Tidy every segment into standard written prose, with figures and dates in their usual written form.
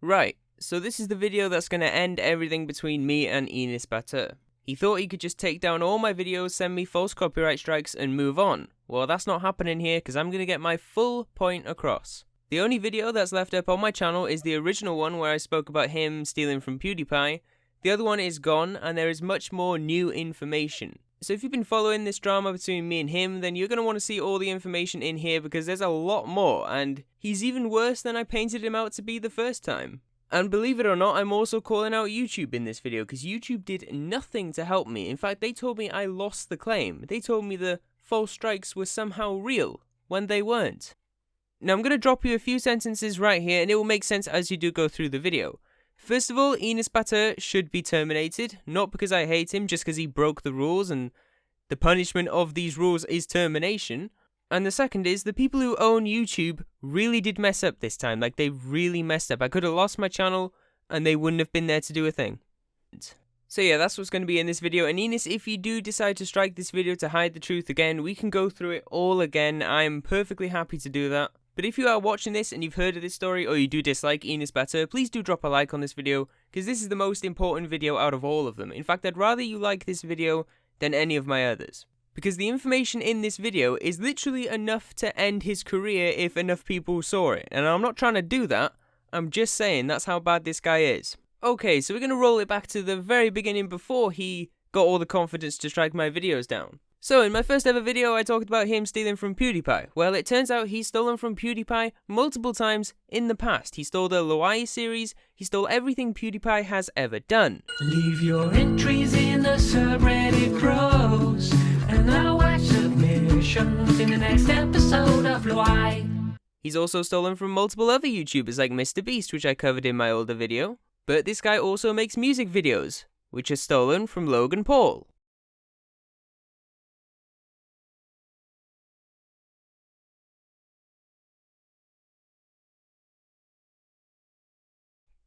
Right, so this is the video that's going to end everything between me and Enes Batur. He thought he could just take down all my videos, send me false copyright strikes, and move on. Well, that's not happening here because I'm going to get my full point across. The only video that's left up on my channel is the original one where I spoke about him stealing from Pewdiepie. The other one is gone, and there is much more new information. So if you've been following this drama between me and him, then you're going to want to see all the information in here because there's a lot more, and he's even worse than I painted him out to be the first time. And believe it or not, I'm also calling out YouTube in this video because YouTube did nothing to help me. In fact, they told me I lost the claim. They told me the false strikes were somehow real when they weren't. Now I'm going to drop you a few sentences right here and it will make sense as you do go through the video. First of all, Enes Batur should be terminated, not because I hate him, just because he broke the rules and the punishment of these rules is termination. And the second is, the people who own YouTube really did mess up this time, like they really messed up. I could have lost my channel and they wouldn't have been there to do a thing. So yeah, that's what's going to be in this video. And Enes, if you do decide to strike this video to hide the truth again, we can go through it all again. I'm perfectly happy to do that. But if you are watching this and you've heard of this story or you do dislike Enes Batur, please do drop a like on this video because this is the most important video out of all of them. In fact, I'd rather you like this video than any of my others. Because the information in this video is literally enough to end his career if enough people saw it. And I'm not trying to do that, I'm just saying that's how bad this guy is. Okay, so we're going to roll it back to the very beginning before he got all the confidence to strike my videos down. So, in my first ever video, I talked about him stealing from Pewdiepie. Well, it turns out he's stolen from Pewdiepie multiple times in the past. He stole the Hawaii series, he stole everything Pewdiepie has ever done. Leave your entries in the subreddit pros, and I'll watch submissions in the next episode of Hawaii. He's also stolen from multiple other YouTubers like Mr. Beast, which I covered in my older video. But this guy also makes music videos, which are stolen from Logan Paul.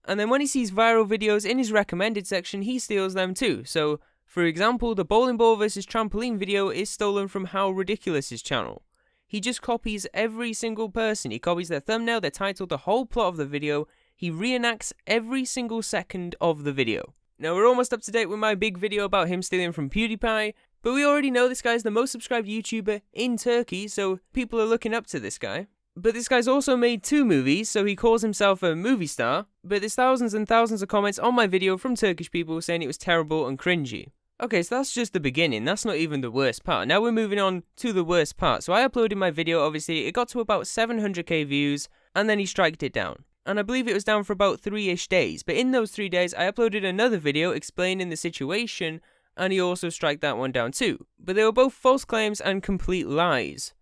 And then when he sees viral videos in his recommended section, he steals them too. So, for example, the bowling ball versus trampoline video is stolen from How Ridiculous's channel. He just copies every single person. He copies their thumbnail, their title, the whole plot of the video. He reenacts every single second of the video. Now, we're almost up to date with my big video about him stealing from Pewdiepie, but we already know this guy's the most subscribed YouTuber in Turkey, so people are looking up to this guy. But this guy's also made 2 movies, so he calls himself a movie star, but there's thousands and thousands of comments on my video from Turkish people saying it was terrible and cringy. Okay, so that's just the beginning, that's not even the worst part. Now we're moving on to the worst part. So I uploaded my video, obviously, it got to about 700k views, and then he striked it down. And I believe it was down for about 3-ish days, but in those 3 days I uploaded another video explaining the situation, and he also striked that one down too. But they were both false claims and complete lies.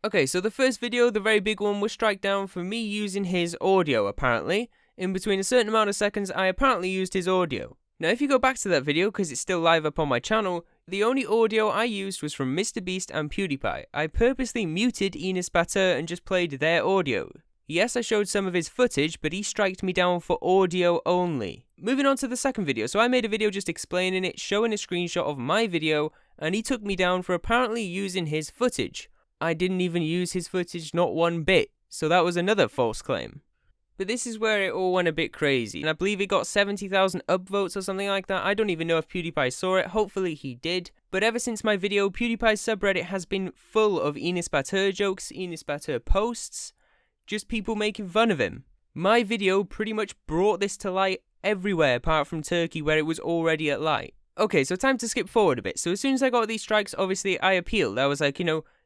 Okay, so the first video, the very big one, was strike down for me using his audio, apparently. In between a certain amount of seconds, I apparently used his audio. Now, if you go back to that video, because it's still live up on my channel, the only audio I used was from Mr. Beast and Pewdiepie. I purposely muted Enes Batur and just played their audio. Yes, I showed some of his footage, but he striked me down for audio only. Moving on to the second video, so I made a video just explaining it, showing a screenshot of my video, and he took me down for apparently using his footage. I didn't even use his footage, not one bit, so that was another false claim. But this is where it all went a bit crazy, and I believe it got 70,000 upvotes or something like that. I don't even know if Pewdiepie saw it, hopefully he did. But ever since my video, Pewdiepie's subreddit has been full of Enes Batur jokes, Enes Batur posts, just people making fun of him. My video pretty much brought this to light everywhere apart from Turkey where it was already at light. Okay, so time to skip forward a bit. So as soon as I got these strikes, obviously I appealed. I was like,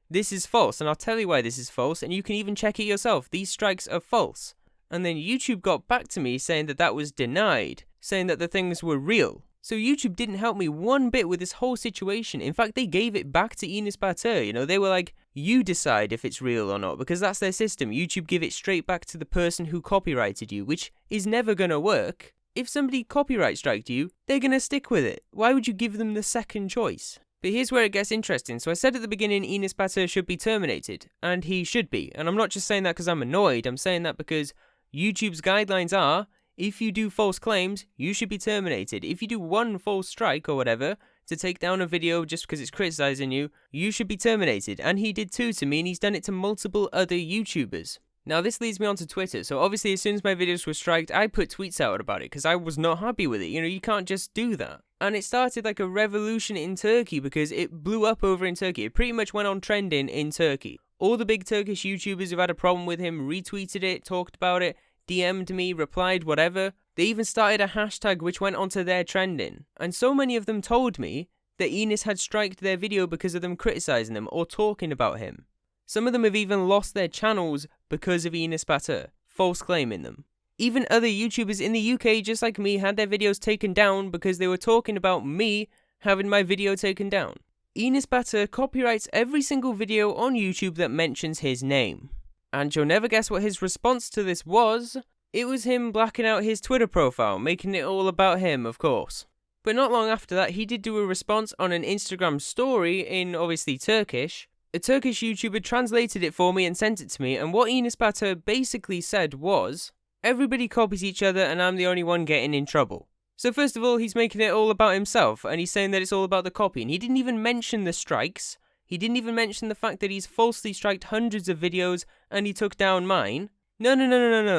this is false, and I'll tell you why this is false, and you can even check it yourself. These strikes are false. And then YouTube got back to me saying that that was denied, saying that the things were real. So YouTube didn't help me one bit with this whole situation. In fact, they gave it back to Enes Batur. They were like, you decide if it's real or not, because that's their system. YouTube give it straight back to the person who copyrighted you, which is never gonna work. If somebody copyright striked you, they're gonna stick with it. Why would you give them the second choice? But here's where it gets interesting. So I said at the beginning Enes Batur should be terminated, and he should be. And I'm not just saying that because I'm annoyed, I'm saying that because YouTube's guidelines are, if you do false claims, you should be terminated. If you do one false strike or whatever, to take down a video just because it's criticizing you, you should be terminated. And he did too to me, and he's done it to multiple other YouTubers. Now this leads me on to Twitter, so obviously as soon as my videos were striked, I put tweets out about it because I was not happy with it. You know, you can't just do that. And it started like a revolution in Turkey because it blew up over in Turkey. It pretty much went on trending in Turkey. All the big Turkish YouTubers who had a problem with him retweeted it, talked about it, DM'd me, replied, whatever. They even started a hashtag which went onto their trending. And so many of them told me that Enes had striked their video because of them criticising them or talking about him. Some of them have even lost their channels because of Enes Batur, false claiming them. Even other YouTubers in the UK, just like me, had their videos taken down because they were talking about me having my video taken down. Enes Batur copyrights every single video on YouTube that mentions his name. And you'll never guess what his response to this was. It was him blacking out his Twitter profile, making it all about him, of course. But not long after that, he did do a response on an Instagram story in, obviously, Turkish. A Turkish YouTuber translated it for me and sent it to me, and what Enes Batur basically said was, everybody copies each other and I'm the only one getting in trouble. So first of all, he's making it all about himself, and he's saying that it's all about the copy, and he didn't even mention the strikes. He didn't even mention the fact that he's falsely striked hundreds of videos and he took down mine. No,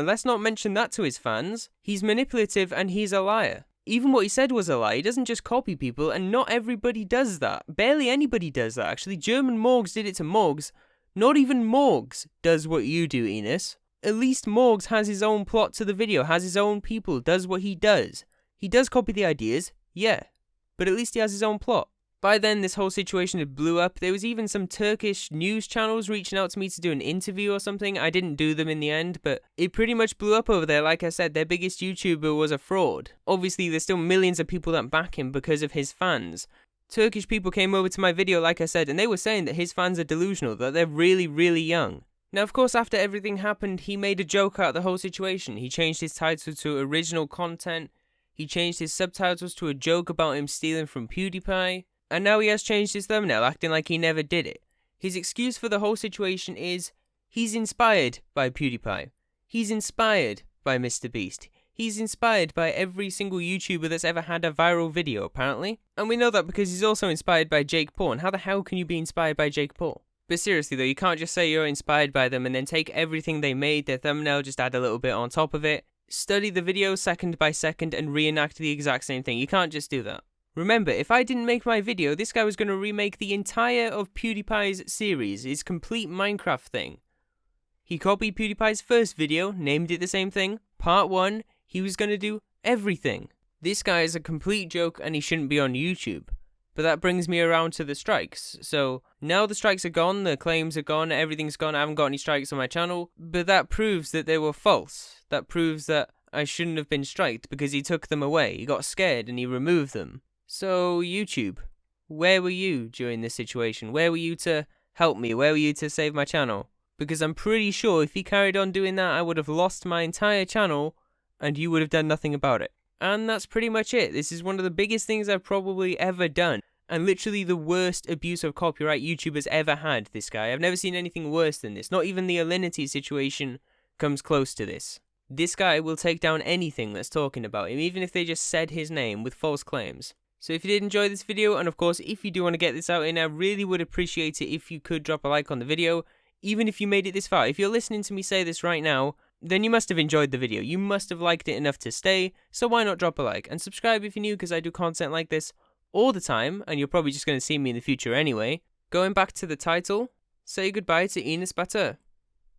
let's not mention that to his fans. He's manipulative and he's a liar. Even what he said was a lie. He doesn't just copy people, and not everybody does that. Barely anybody does that, actually. German Morgs did it to Morgs. Not even Morgs does what you do, Enes. At least Morgs has his own plot to the video, has his own people, does what he does. He does copy the ideas, yeah, but at least he has his own plot. By then, this whole situation had blew up. There was even some Turkish news channels reaching out to me to do an interview or something. I didn't do them in the end, but it pretty much blew up over there. Like I said, their biggest YouTuber was a fraud. Obviously, there's still millions of people that back him because of his fans. Turkish people came over to my video, like I said, and they were saying that his fans are delusional, that they're really, really young. Now, of course, after everything happened, he made a joke out of the whole situation. He changed his title to original content. He changed his subtitles to a joke about him stealing from Pewdiepie. And now he has changed his thumbnail, acting like he never did it. His excuse for the whole situation is, he's inspired by Pewdiepie. He's inspired by Mr. Beast. He's inspired by every single YouTuber that's ever had a viral video, apparently. And we know that because he's also inspired by Jake Paul. And how the hell can you be inspired by Jake Paul? But seriously though, you can't just say you're inspired by them and then take everything they made, their thumbnail, just add a little bit on top of it, study the video second by second and reenact the exact same thing. You can't just do that. Remember, if I didn't make my video, this guy was going to remake the entire of PewDiePie's series, his complete Minecraft thing. He copied PewDiePie's first video, named it the same thing, part 1, he was going to do everything. This guy is a complete joke and he shouldn't be on YouTube. But that brings me around to the strikes. So, now the strikes are gone, the claims are gone, everything's gone, I haven't got any strikes on my channel, but that proves that they were false. That proves that I shouldn't have been striked because he took them away, he got scared and he removed them. So, YouTube, where were you during this situation? Where were you to help me? Where were you to save my channel? Because I'm pretty sure if he carried on doing that, I would have lost my entire channel and you would have done nothing about it. And that's pretty much it. This is one of the biggest things I've probably ever done. And literally the worst abuse of copyright YouTuber's ever had, this guy. I've never seen anything worse than this. Not even the Alinity situation comes close to this. This guy will take down anything that's talking about him, even if they just said his name with false claims. So if you did enjoy this video, and of course if you do want to get this out in, I really would appreciate it if you could drop a like on the video, even if you made it this far. If you're listening to me say this right now, then you must have enjoyed the video. You must have liked it enough to stay, so why not drop a like? And subscribe if you're new, because I do content like this all the time, and you're probably just going to see me in the future anyway. Going back to the title, say goodbye to Enes Batur.